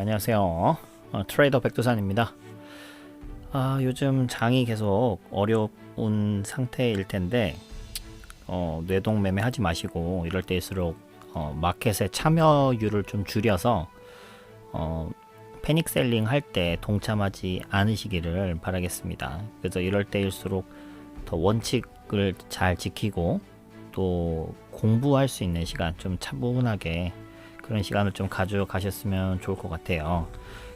안녕하세요. 트레이더 백두산입니다. 요즘 장이 계속 어려운 상태일 텐데 뇌동 매매 하지 마시고 이럴 때일수록 마켓의 참여율을 좀 줄여서 패닉 셀링 할 때 동참하지 않으시기를 바라겠습니다. 그래서 이럴 때일수록 더 원칙을 잘 지키고 또 공부할 수 있는 시간, 좀 차분하게 그런 시간을 좀 가져가셨으면 좋을 것 같아요.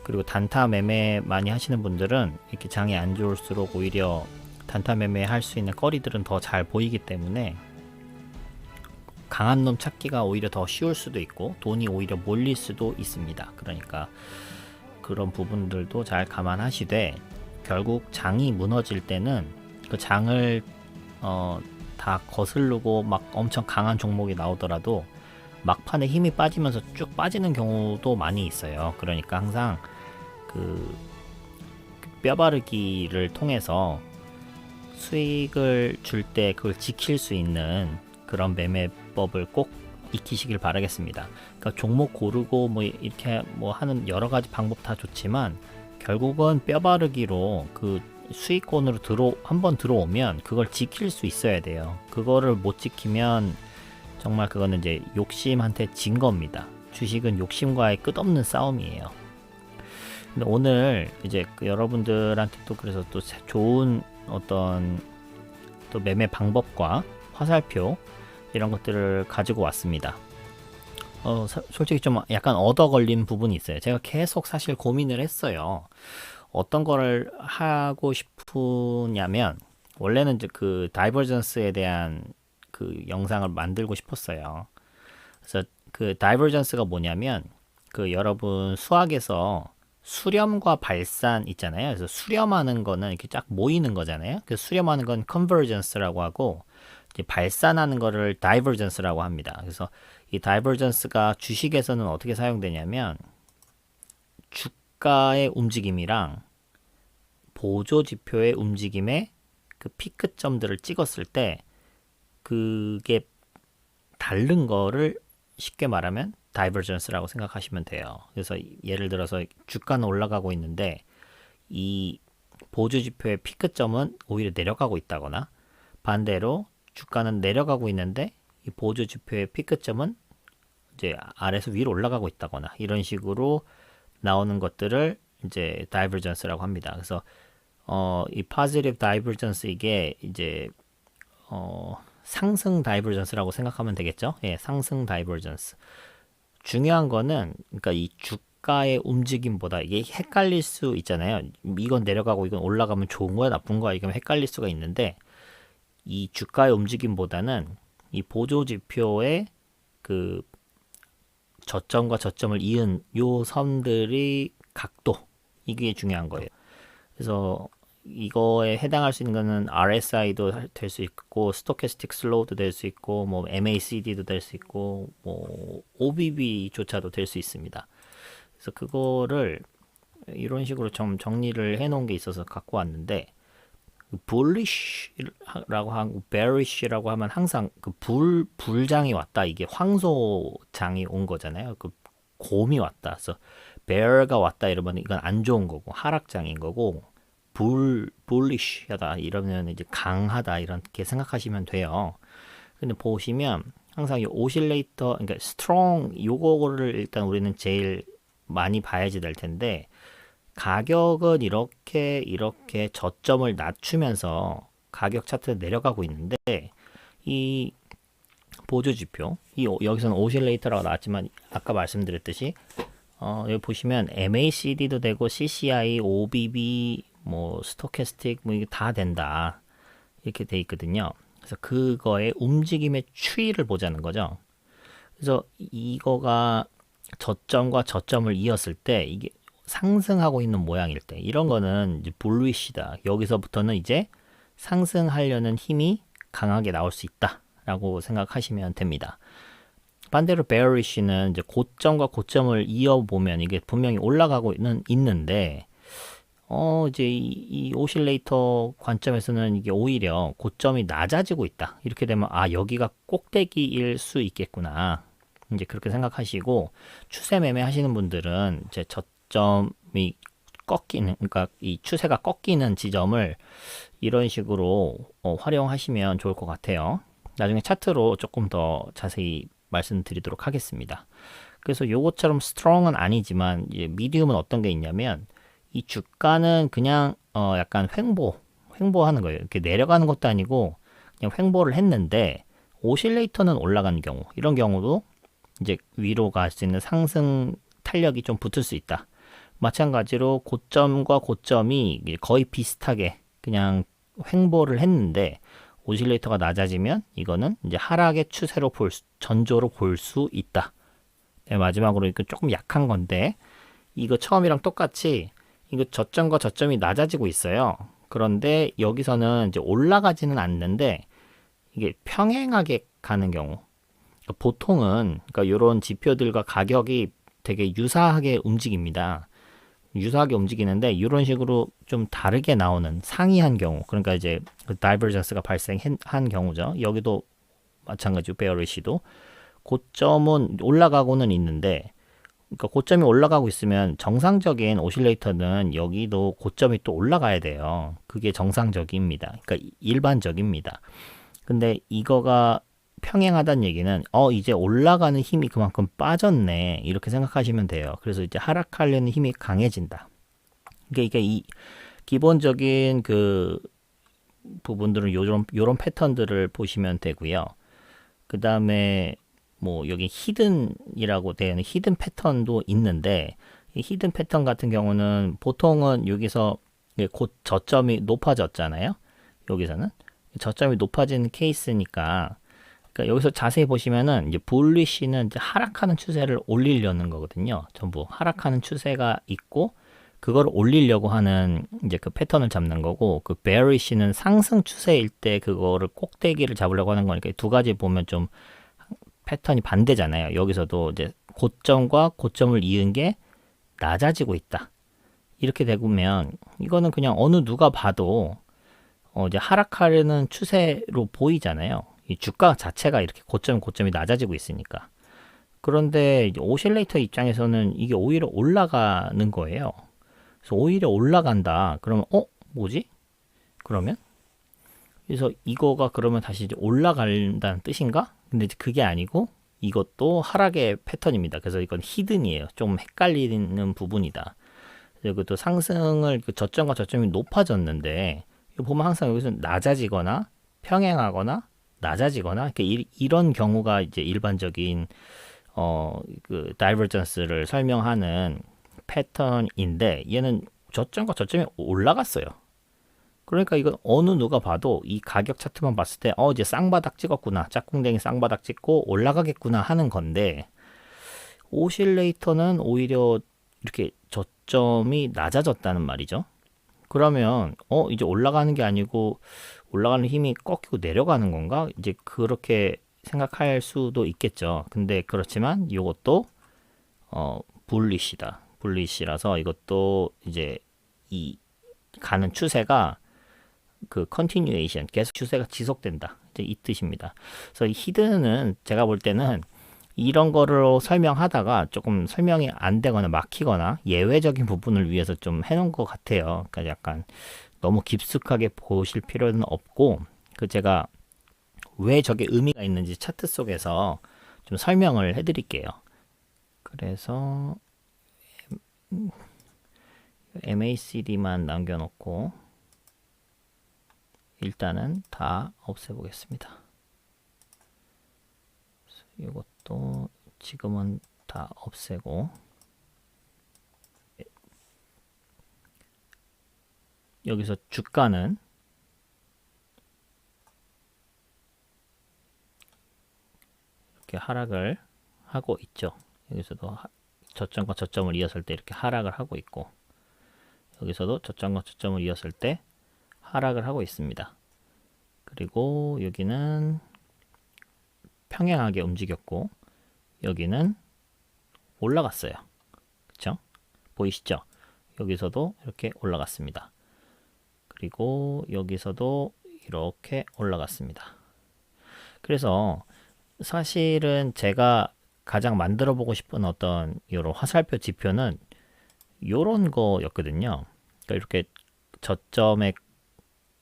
그리고 단타 매매 많이 하시는 분들은 이렇게 장이 안 좋을수록 오히려 단타 매매 할 수 있는 거리들은 더 잘 보이기 때문에 강한 놈 찾기가 오히려 더 쉬울 수도 있고 돈이 오히려 몰릴 수도 있습니다. 그러니까 그런 부분들도 잘 감안하시되 결국 장이 무너질 때는 그 장을 다 거스르고 막 엄청 강한 종목이 나오더라도 막판에 힘이 빠지면서 쭉 빠지는 경우도 많이 있어요. 그러니까 항상 그 뼈바르기를 통해서 수익을 줄 때 그걸 지킬 수 있는 그런 매매법을 꼭 익히시길 바라겠습니다. 그러니까 종목 고르고 뭐 이렇게 뭐 하는 여러 가지 방법 다 좋지만 결국은 뼈바르기로 그 수익권으로 한번 들어오면 그걸 지킬 수 있어야 돼요. 그거를 못 지키면 정말 그거는 이제 욕심한테 진 겁니다. 주식은 욕심과의 끝없는 싸움이에요. 근데 오늘 이제 여러분들한테 또 그래서 또 좋은 어떤 또 매매 방법과 화살표 이런 것들을 가지고 왔습니다. 솔직히 좀 약간 얻어 걸린 부분이 있어요. 제가 계속 사실 고민을 했어요. 어떤 거를 하고 싶으냐면 원래는 이제 그 다이버전스에 대한 그 영상을 만들고 싶었어요. 그래서 그 다이버전스가 뭐냐면 그 여러분 수학에서 수렴과 발산 있잖아요. 그래서 수렴하는 거는 이렇게 쫙 모이는 거잖아요. 그 수렴하는 건 컨버전스라고 하고 이제 발산하는 거를 다이버전스라고 합니다. 그래서 이 다이버전스가 주식에서는 어떻게 사용되냐면 주가의 움직임이랑 보조 지표의 움직임의 그 피크점들을 찍었을 때 그게 다른 거를 쉽게 말하면 다이버전스라고 생각하시면 돼요. 그래서 예를 들어서 주가는 올라가고 있는데 이 보조 지표의 피크점은 오히려 내려가고 있다거나 반대로 주가는 내려가고 있는데 이 보조 지표의 피크점은 이제 아래에서 위로 올라가고 있다거나 이런 식으로 나오는 것들을 이제 다이버전스라고 합니다. 그래서 이 positive divergence 이게 이제 상승 다이버전스라고 생각하면 되겠죠. 예, 상승 다이버전스. 중요한 거는 그러니까 이 주가의 움직임보다 이게 헷갈릴 수 있잖아요. 이건 내려가고 이건 올라가면 좋은 거야, 나쁜 거야, 이건 헷갈릴 수가 있는데 이 주가의 움직임보다는 이 보조 지표의 그 저점과 저점을 이은 요 선들의 각도 이게 중요한 거예요. 그래서 이거에 해당할 수 있는 거는 RSI도 될 수 있고 스토캐스틱 슬로우도 될 수 있고 뭐 MACD도 될 수 있고 뭐 OBB조차도 될 수 있습니다. 그래서 그거를 이런 식으로 좀 정리를 해 놓은 게 있어서 갖고 왔는데 bullish라고 하고 bearish라고 하면 항상 그 불장이 왔다, 이게 황소장이 온 거잖아요. 그 곰이 왔다. 그래서 bear가 왔다 이러면 이건 안 좋은 거고 하락장인 거고 bullish하다 이러면 이제 강하다 이렇게 생각하시면 돼요. 근데 보시면 항상 이 오실레이터, 그러니까 strong 요거를 일단 우리는 제일 많이 봐야지 될 텐데 가격은 이렇게 저점을 낮추면서 가격 차트 내려가고 있는데 이 보조 지표 여기서는 오실레이터라고 나왔지만 아까 말씀드렸듯이 여기 보시면 MACD도 되고 CCI, OBB 뭐 스토캐스틱 뭐 이게 다 된다 이렇게 돼 있거든요. 그래서 그거의 움직임의 추이를 보자는 거죠. 그래서 이거가 저점과 저점을 이었을 때 이게 상승하고 있는 모양일 때 이런 거는 이제 불리시다. 여기서부터는 이제 상승하려는 힘이 강하게 나올 수 있다라고 생각하시면 됩니다. 반대로 bearish는 이제 고점과 고점을 이어보면 이게 분명히 올라가고는 있는데 이제 이 오실레이터 관점에서는 이게 오히려 고점이 낮아지고 있다. 이렇게 되면 여기가 꼭대기일 수 있겠구나. 이제 그렇게 생각하시고 추세 매매 하시는 분들은 이제 고점이 꺾이는, 그러니까 이 추세가 꺾이는 지점을 이런 식으로 활용하시면 좋을 것 같아요. 나중에 차트로 조금 더 자세히 말씀드리도록 하겠습니다. 그래서 요것처럼 스트롱은 아니지만 이제 미디움은 어떤 게 있냐면 이 주가는 그냥 약간 횡보하는 거예요. 이렇게 내려가는 것도 아니고 그냥 횡보를 했는데 오실레이터는 올라가는 경우, 이런 경우도 이제 위로 갈 수 있는 상승 탄력이 좀 붙을 수 있다. 마찬가지로 고점과 고점이 거의 비슷하게 그냥 횡보를 했는데 오실레이터가 낮아지면 이거는 이제 하락의 추세로 전조로 볼 수 있다. 네, 마지막으로 이거 조금 약한 건데 이거 처음이랑 똑같이 이거 저점과 저점이 낮아지고 있어요. 그런데 여기서는 이제 올라가지는 않는데 이게 평행하게 가는 경우, 그러니까 보통은 그러니까 이런 지표들과 가격이 되게 유사하게 움직입니다. 유사하게 움직이는데 이런 식으로 좀 다르게 나오는 상이한 경우, 그러니까 이제 그 다이버전스가 발생한 경우죠. 여기도 마찬가지로 베어리시도 고점은 올라가고는 있는데, 그러니까 고점이 올라가고 있으면 정상적인 오실레이터는 여기도 고점이 또 올라가야 돼요. 그게 정상적입니다. 그러니까 일반적입니다. 근데 이거가 평행하다는 얘기는 이제 올라가는 힘이 그만큼 빠졌네, 이렇게 생각하시면 돼요. 그래서 이제 하락하려는 힘이 강해진다. 그러니까 이게 이 기본적인 그 부분들은 요런 패턴들을 보시면 되고요. 그 다음에 뭐 여기 히든이라고 되어 있는 히든 패턴도 있는데, 이 히든 패턴 같은 경우는 보통은 여기서 곧 저점이 높아졌잖아요. 여기서는 저점이 높아진 케이스니까, 그러니까 여기서 자세히 보시면은 이제 불리시는 이제 하락하는 추세를 올리려는 거거든요. 전부 하락하는 추세가 있고 그걸 올리려고 하는 이제 그 패턴을 잡는 거고, 그 베어리시는 상승 추세일 때 그거를 꼭대기를 잡으려고 하는 거니까 두 가지 보면 좀 패턴이 반대잖아요. 여기서도 이제 고점과 고점을 이은 게 낮아지고 있다. 이렇게 되면 이거는 그냥 어느 누가 봐도 이제 하락하려는 추세로 보이잖아요. 이 주가 자체가 이렇게 고점이 낮아지고 있으니까. 그런데 이제 오실레이터 입장에서는 이게 오히려 올라가는 거예요. 그래서 오히려 올라간다. 그러면 뭐지? 그러면 그래서 이거가 그러면 다시 이제 올라간다는 뜻인가? 근데 이제 그게 아니고 이것도 하락의 패턴입니다. 그래서 이건 히든이에요. 좀 헷갈리는 부분이다. 그리고 또 상승을 저점과 저점이 높아졌는데 이거 보면 항상 여기서 낮아지거나 평행하거나 낮아지거나 이런 경우가 이제 일반적인 그 다이버전스를 설명하는 패턴인데, 얘는 저점과 저점이 올라갔어요. 그러니까 이건 어느 누가 봐도 이 가격 차트만 봤을 때 이제 쌍바닥 찍었구나, 짝꿍댕이 쌍바닥 찍고 올라가겠구나 하는 건데, 오실레이터는 오히려 이렇게 저점이 낮아졌다는 말이죠. 그러면 이제 올라가는 게 아니고 올라가는 힘이 꺾이고 내려가는 건가? 이제 그렇게 생각할 수도 있겠죠. 근데 그렇지만 이것도 불리시라서 이것도 이제 이 가는 추세가 그 컨티뉴에이션, 계속 추세가 지속된다, 이제 이 뜻입니다. 그래서 이 히든은 제가 볼 때는 이런 거로 설명하다가 조금 설명이 안 되거나 막히거나 예외적인 부분을 위해서 좀 해놓은 것 같아요. 그러니까 약간 너무 깊숙하게 보실 필요는 없고, 그 제가 왜 저게 의미가 있는지 차트 속에서 좀 설명을 해드릴게요. 그래서 MACD만 남겨놓고 일단은 다 없애보겠습니다. 이것도 지금은 다 없애고, 여기서 주가는 이렇게 하락을 하고 있죠. 여기서도 저점과 저점을 이었을 때 이렇게 하락을 하고 있고, 여기서도 저점과 저점을 이었을 때 하락을 하고 있습니다. 그리고 여기는 평행하게 움직였고 여기는 올라갔어요. 그쵸? 보이시죠? 여기서도 이렇게 올라갔습니다. 그리고 여기서도 이렇게 올라갔습니다. 그래서 사실은 제가 가장 만들어 보고 싶은 어떤 이런 화살표 지표는 요런 거였거든요. 그러니까 이렇게 저점의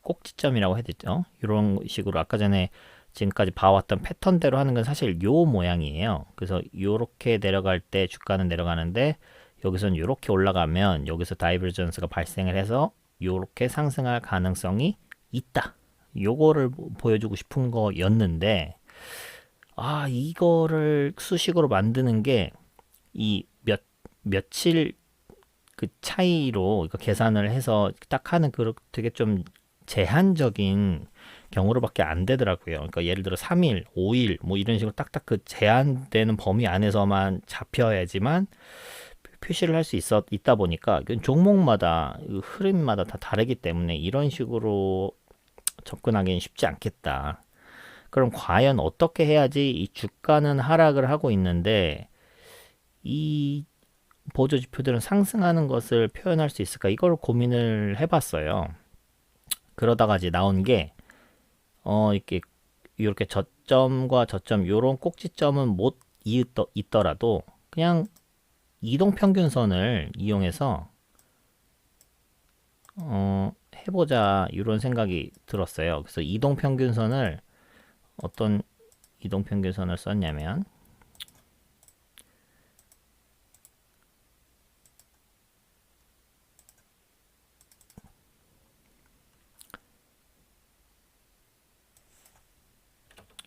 꼭지점이라고 해야 되죠. 이런 식으로 아까 전에 지금까지 봐왔던 패턴대로 하는 건 사실 요 모양이에요. 그래서 요렇게 내려갈 때 주가는 내려가는데 여기서는 요렇게 올라가면 여기서 다이버전스가 발생을 해서 요렇게 상승할 가능성이 있다. 요거를 보여주고 싶은 거였는데 이거를 수식으로 만드는 게 이 며칠 그 차이로 이거 계산을 해서 딱 하는 그 되게 좀 제한적인 경우로밖에 안 되더라고요. 그러니까 예를 들어 3일, 5일 뭐 이런 식으로 딱딱 그 제한되는 범위 안에서만 잡혀야지만 표시를 할 수 있다 보니까 종목마다 흐름마다 다 다르기 때문에 이런 식으로 접근하기는 쉽지 않겠다. 그럼 과연 어떻게 해야지 이 주가는 하락을 하고 있는데 이 보조지표들은 상승하는 것을 표현할 수 있을까? 이걸 고민을 해봤어요. 그러다가 이제 나온 게 이렇게 저점과 저점 요런 꼭지점은 못 있더라도 그냥 이동평균선을 이용해서 해보자 이런 생각이 들었어요. 그래서 이동평균선을 어떤 이동평균선을 썼냐면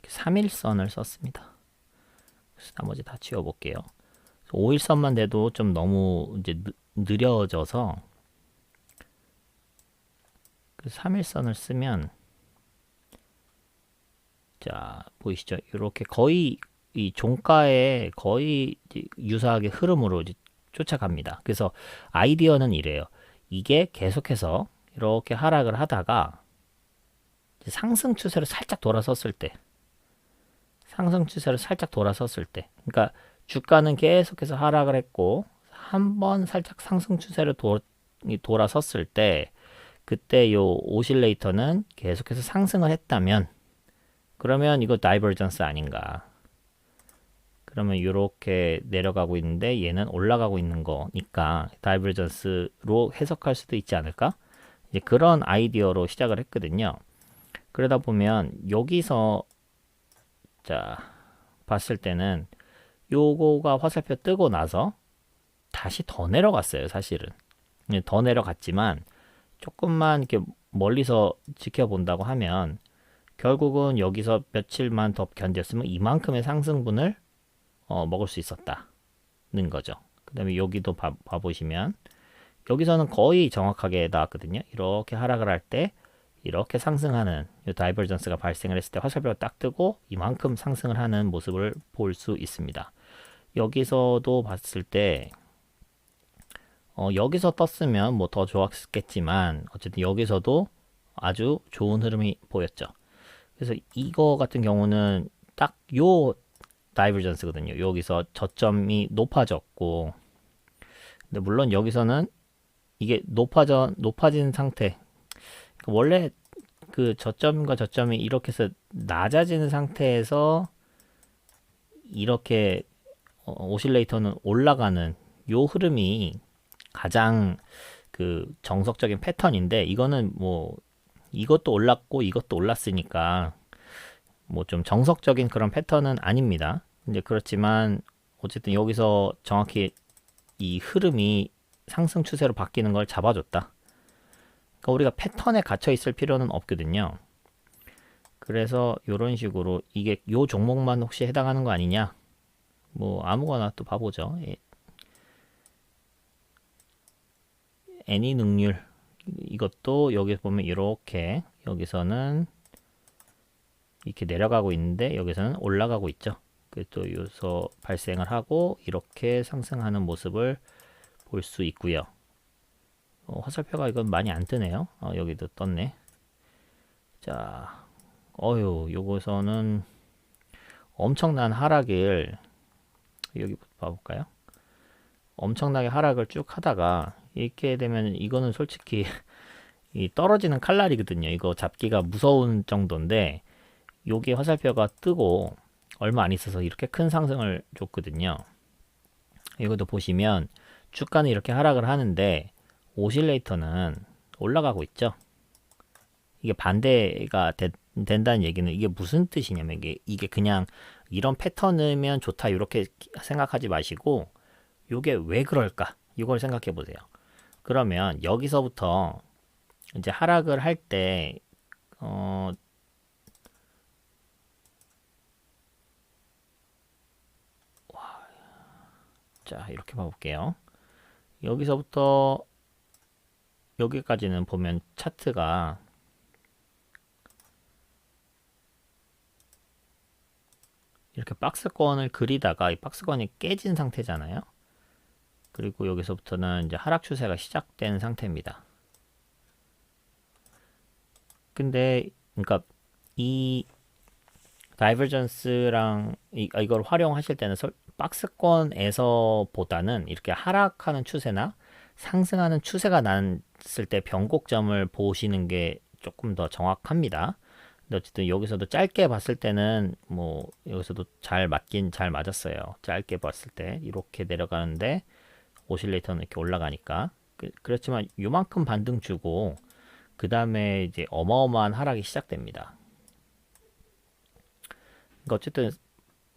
3일선을 썼습니다. 그래서 나머지 다 지워볼게요. 5일선만 돼도 좀 너무 이제 느려져서 그 3일선을 쓰면 자 보이시죠? 이렇게 거의 이 종가에 거의 유사하게 흐름으로 이제 쫓아갑니다. 그래서 아이디어는 이래요. 이게 계속해서 이렇게 하락을 하다가 상승 추세로 살짝 돌아섰을 때 그러니까 주가는 계속해서 하락을 했고 한번 살짝 상승 추세로 돌아섰을 때 그때 요 오실레이터는 계속해서 상승을 했다면 그러면 이거 다이버전스 아닌가. 그러면 이렇게 내려가고 있는데 얘는 올라가고 있는 거니까 다이버전스로 해석할 수도 있지 않을까? 이제 그런 아이디어로 시작을 했거든요. 그러다 보면 여기서 자 봤을 때는 요거가 화살표 뜨고 나서 다시 더 내려갔어요. 사실은 더 내려갔지만 조금만 이렇게 멀리서 지켜본다고 하면 결국은 여기서 며칠만 더 견뎠으면 이만큼의 상승분을 먹을 수 있었다는 거죠. 그 다음에 여기도 봐보시면 여기서는 거의 정확하게 나왔거든요. 이렇게 하락을 할 때 이렇게 상승하는 다이버전스가 발생을 했을 때 화살표가 딱 뜨고 이만큼 상승을 하는 모습을 볼 수 있습니다. 여기서도 봤을 때 여기서 떴으면 뭐 더 좋았겠지만 어쨌든 여기서도 아주 좋은 흐름이 보였죠. 그래서 이거 같은 경우는 딱 요 다이버전스거든요. 여기서 저점이 높아졌고 근데 물론 여기서는 이게 높아진 상태 원래 그 저점과 저점이 이렇게 해서 낮아지는 상태에서 이렇게 오실레이터는 올라가는 요 흐름이 가장 그 정석적인 패턴인데 이거는 뭐 이것도 올랐고 이것도 올랐으니까 뭐 좀 정석적인 그런 패턴은 아닙니다. 이제 그렇지만 어쨌든 여기서 정확히 이 흐름이 상승 추세로 바뀌는 걸 잡아줬다. 그러니까 우리가 패턴에 갇혀 있을 필요는 없거든요. 그래서 이런 식으로 이게 요 종목만 혹시 해당하는 거 아니냐? 뭐 아무거나 또 봐보죠. 애니 능률 이것도 여기 보면 이렇게 여기서는 이렇게 내려가고 있는데 여기서는 올라가고 있죠. 또 여기서 발생을 하고 이렇게 상승하는 모습을 볼 수 있고요. 화살표가 이건 많이 안 뜨네요. 여기도 떴네. 자, 요거서는 엄청난 하락을 여기 봐볼까요? 엄청나게 하락을 쭉 하다가 이렇게 되면 이거는 솔직히 이 떨어지는 칼날이거든요. 이거 잡기가 무서운 정도인데 요게 화살표가 뜨고 얼마 안 있어서 이렇게 큰 상승을 줬거든요. 이것도 보시면 주가는 이렇게 하락을 하는데 오실레이터는 올라가고 있죠. 이게 반대가 된다는 얘기는 이게 무슨 뜻이냐면 이게 그냥 이런 패턴이면 좋다 이렇게 생각하지 마시고 이게 왜 그럴까 이걸 생각해 보세요. 그러면 여기서부터 이제 하락을 할 때 자 이렇게 봐볼게요. 여기서부터 여기까지는 보면 차트가 이렇게 박스권을 그리다가 이 박스권이 깨진 상태잖아요. 그리고 여기서부터는 이제 하락 추세가 시작된 상태입니다. 근데 그러니까 이 다이버전스랑 이걸 활용하실 때는 박스권에서 보다는 이렇게 하락하는 추세나 상승하는 추세가 났을 때 변곡점을 보시는 게 조금 더 정확합니다. 근데 어쨌든 여기서도 짧게 봤을 때는 뭐 여기서도 잘 맞긴 잘 맞았어요. 짧게 봤을 때 이렇게 내려가는데 오실레이터는 이렇게 올라가니까 그렇지만 요만큼 반등 주고 그 다음에 이제 어마어마한 하락이 시작됩니다. 그러니까 어쨌든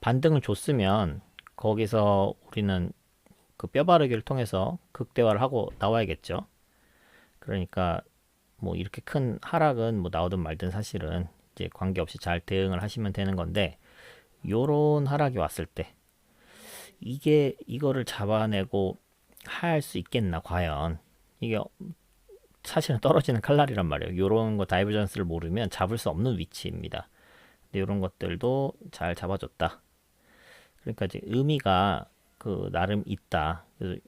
반등을 줬으면 거기서 우리는 그 뼈바르기를 통해서 극대화를 하고 나와야겠죠. 그러니까 뭐 이렇게 큰 하락은 뭐 나오든 말든 사실은 이제 관계없이 잘 대응을 하시면 되는 건데 요런 하락이 왔을 때 이거를 잡아내고 할 수 있겠나 과연 이게 사실은 떨어지는 칼날이란 말이에요. 요런 거 다이버전스를 모르면 잡을 수 없는 위치입니다. 근데 요런 것들도 잘 잡아줬다. 그러니까 이제 의미가 그 나름 있다. 그래서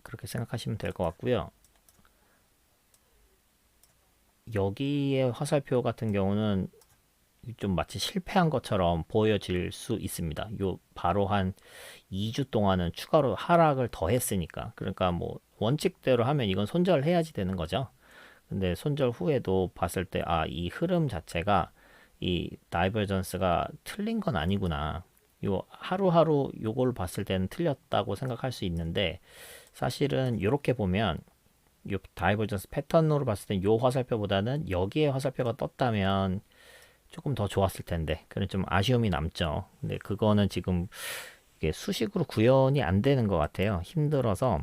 그렇게 생각하시면 될 것 같고요. 여기에 화살표 같은 경우는 좀 마치 실패한 것처럼 보여질 수 있습니다. 요 바로 한 2주 동안은 추가로 하락을 더 했으니까. 그러니까 뭐 원칙대로 하면 이건 손절해야지 되는 거죠. 근데 손절 후에도 봤을 때 이 흐름 자체가 이 다이버전스가 틀린 건 아니구나. 요 하루하루 요걸 봤을 때는 틀렸다고 생각할 수 있는데 사실은 이렇게 보면 요 다이버전스 패턴으로 봤을 때 요 화살표보다는 여기에 화살표가 떴다면 조금 더 좋았을 텐데 그런 좀 아쉬움이 남죠. 근데 그거는 지금 이게 수식으로 구현이 안 되는 것 같아요. 힘들어서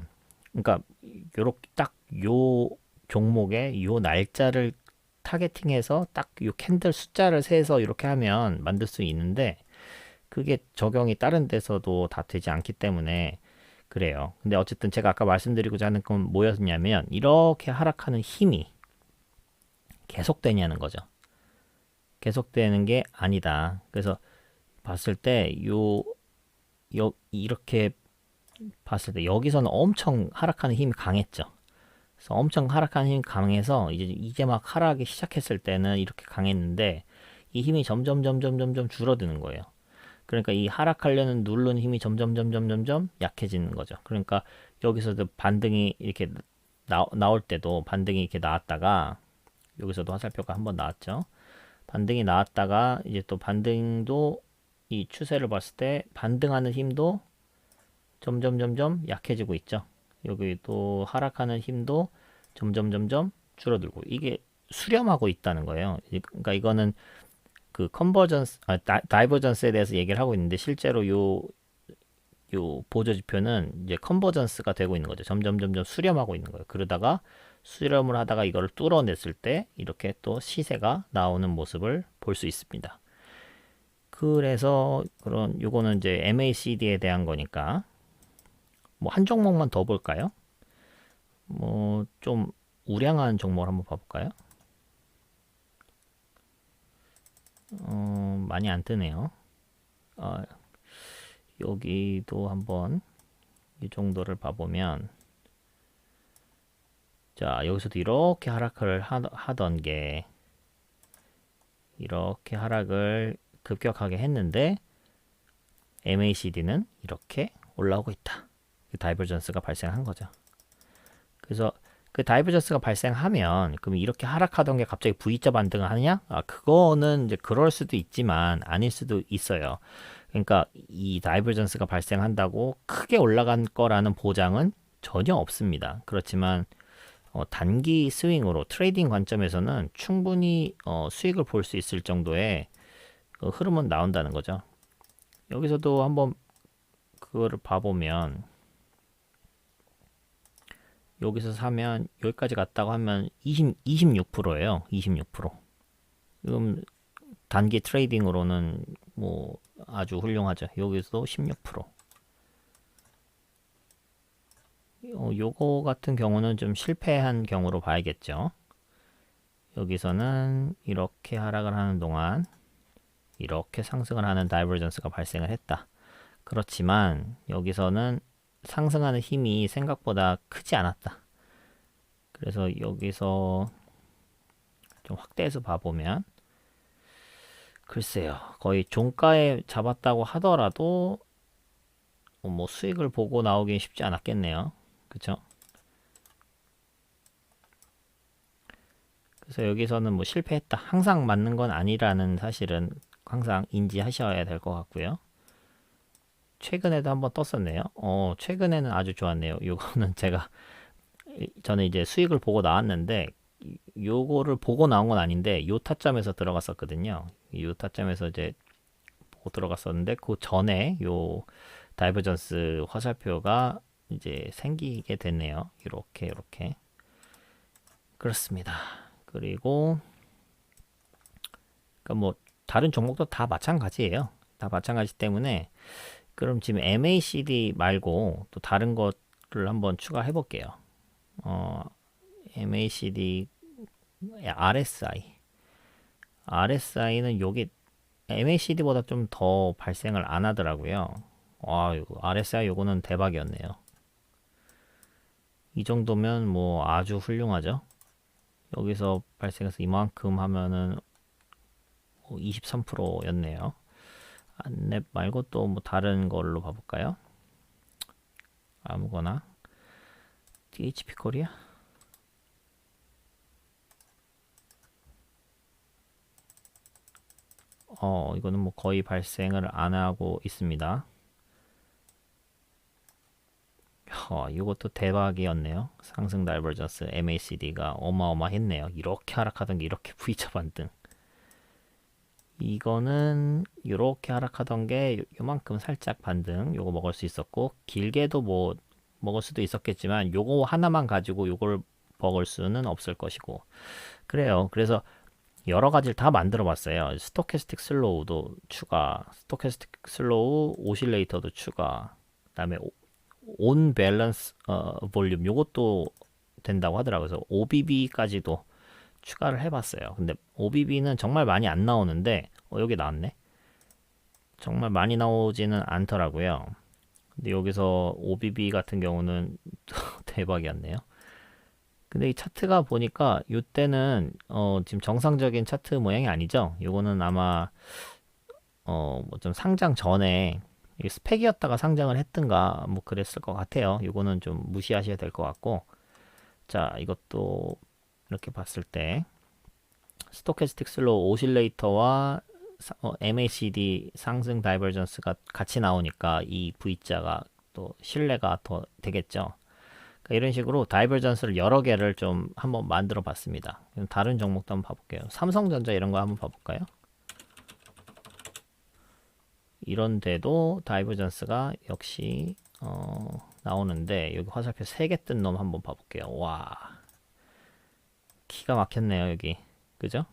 그러니까 요렇게 딱 요 종목에 요 날짜를 타겟팅해서 딱 요 캔들 숫자를 세서 이렇게 하면 만들 수 있는데 그게 적용이 다른 데서도 다 되지 않기 때문에 그래요. 근데 어쨌든 제가 아까 말씀드리고자 하는 건 뭐였냐면 이렇게 하락하는 힘이 계속되냐는 거죠. 계속되는 게 아니다. 그래서 봤을 때 이렇게 봤을 때 여기서는 엄청 하락하는 힘이 강했죠. 그래서 엄청 하락하는 힘이 강해서 이제 막 하락이 시작했을 때는 이렇게 강했는데 이 힘이 점점 줄어드는 거예요. 그러니까 이 하락하려는 누르는 힘이 점점 약해지는 거죠. 그러니까 여기서도 반등이 이렇게 나올 때도 반등이 이렇게 나왔다가 여기서도 화살표가 한번 나왔죠. 반등이 나왔다가 이제 또 반등도 이 추세를 봤을 때 반등하는 힘도 점점 약해지고 있죠. 여기 또 하락하는 힘도 점점 줄어들고 이게 수렴하고 있다는 거예요. 그러니까 이거는 그 컨버전스, 다이버전스에 대해서 얘기를 하고 있는데 실제로 요 보조 지표는 이제 컨버전스가 되고 있는 거죠. 점점 수렴하고 있는 거예요. 그러다가 수렴을 하다가 이거를 뚫어냈을 때 이렇게 또 시세가 나오는 모습을 볼 수 있습니다. 그래서 요거는 이제 MACD에 대한 거니까 뭐 한 종목만 더 볼까요? 뭐 좀 우량한 종목을 한번 봐볼까요? 많이 안 뜨네요. 여기도 한번 이 정도를 봐보면 자 여기서도 이렇게 하락을 하던 게 이렇게 하락을 급격하게 했는데 MACD는 이렇게 올라오고 있다. 그 다이버전스가 발생한 거죠. 그래서 그 다이버전스가 발생하면 그럼 이렇게 하락하던 게 갑자기 V자 반등을 하느냐? 그거는 이제 그럴 수도 있지만 아닐 수도 있어요. 그러니까 이 다이버전스가 발생한다고 크게 올라간 거라는 보장은 전혀 없습니다. 그렇지만 단기 스윙으로 트레이딩 관점에서는 충분히 수익을 볼 수 있을 정도의 그 흐름은 나온다는 거죠. 여기서도 한번 그거를 봐보면 여기서 사면 여기까지 갔다고 하면 26%예요. 26%. 지금 단기 트레이딩으로는 뭐 아주 훌륭하죠. 여기서도 16%. 요거 같은 경우는 좀 실패한 경우로 봐야겠죠. 여기서는 이렇게 하락을 하는 동안 이렇게 상승을 하는 다이버전스가 발생을 했다. 그렇지만 여기서는 상승하는 힘이 생각보다 크지 않았다. 그래서 여기서 좀 확대해서 봐보면 글쎄요, 거의 종가에 잡았다고 하더라도 뭐 수익을 보고 나오긴 쉽지 않았겠네요. 그쵸? 그래서 여기서는 뭐 실패했다. 항상 맞는 건 아니라는 사실은 항상 인지하셔야 될 것 같고요. 최근에도 한번 떴었네요. 최근에는 아주 좋았네요. 요거는 저는 이제 수익을 보고 나왔는데 요거를 보고 나온 건 아닌데 요 타점에서 들어갔었거든요. 요 타점에서 이제 보고 들어갔었는데 그 전에 요 다이버전스 화살표가 이제 생기게 됐네요. 이렇게 그렇습니다. 그리고 그러니까 뭐 다른 종목도 다 마찬가지예요. 다 마찬가지 때문에 그럼 지금 MACD 말고 또 다른 것을 한번 추가해 볼게요. MACD RSI는 요게 MACD보다 좀 더 발생을 안 하더라고요. 이거 RSI 요거는 대박이었네요. 이 정도면 뭐 아주 훌륭하죠. 여기서 발생해서 이만큼 하면은 23%였네요. 안랩 말고 또 뭐 다른 걸로 봐볼까요? 아무거나 DHP 코리아? 이거는 뭐 거의 발생을 안 하고 있습니다. 이것도 대박이었네요. 상승 다이버전스 MACD가 어마어마했네요. 이렇게 하락하던 게 이렇게 V자 반등. 이거는 이렇게 하락하던 게 요만큼 살짝 반등. 요거 먹을 수 있었고 길게도 뭐 먹을 수도 있었겠지만 요거 하나만 가지고 요걸 먹을 수는 없을 것이고 그래요. 그래서 여러 가지를 다 만들어 봤어요. 스토캐스틱 슬로우도 추가, 스토캐스틱 슬로우 오실레이터도 추가, 그다음에 온 밸런스 볼륨 요것도 된다고 하더라고요. 그래서 OBB까지도 추가를 해봤어요. 근데 OBB는 정말 많이 안 나오는데 여기 나왔네. 정말 많이 나오지는 않더라고요. 근데 여기서 OBB 같은 경우는 대박이었네요. 근데 이 차트가 보니까 이때는 지금 정상적인 차트 모양이 아니죠. 요거는 아마 뭐 좀 상장 전에 스펙이었다가 상장을 했든가 뭐 그랬을 것 같아요. 요거는 좀 무시하셔야 될 것 같고 자 이것도 이렇게 봤을 때 스토캐스틱 슬로우 오실레이터와 MACD 상승 다이버전스가 같이 나오니까 이 V자가 또 신뢰가 더 되겠죠. 그러니까 이런 식으로 다이버전스를 여러 개를 좀 한번 만들어 봤습니다. 다른 종목도 한번 봐볼게요. 삼성전자 이런 거 한번 봐볼까요? 이런데도 다이버전스가 역시 나오는데 여기 화살표 3개 뜬 놈 한번 봐볼게요. 와 기가 막혔네요 여기. 그죠?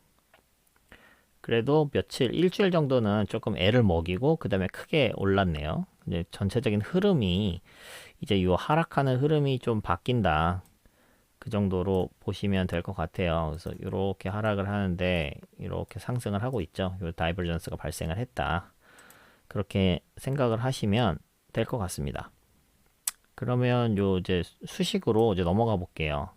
그래도 일주일 정도는 조금 애를 먹이고 그 다음에 크게 올랐네요. 이제 전체적인 흐름이 이제 이 하락하는 흐름이 좀 바뀐다. 그 정도로 보시면 될 것 같아요. 그래서 이렇게 하락을 하는데 이렇게 상승을 하고 있죠. 이 다이버전스가 발생을 했다. 그렇게 생각을 하시면 될 것 같습니다. 그러면 요 이제 수식으로 이제 넘어가 볼게요.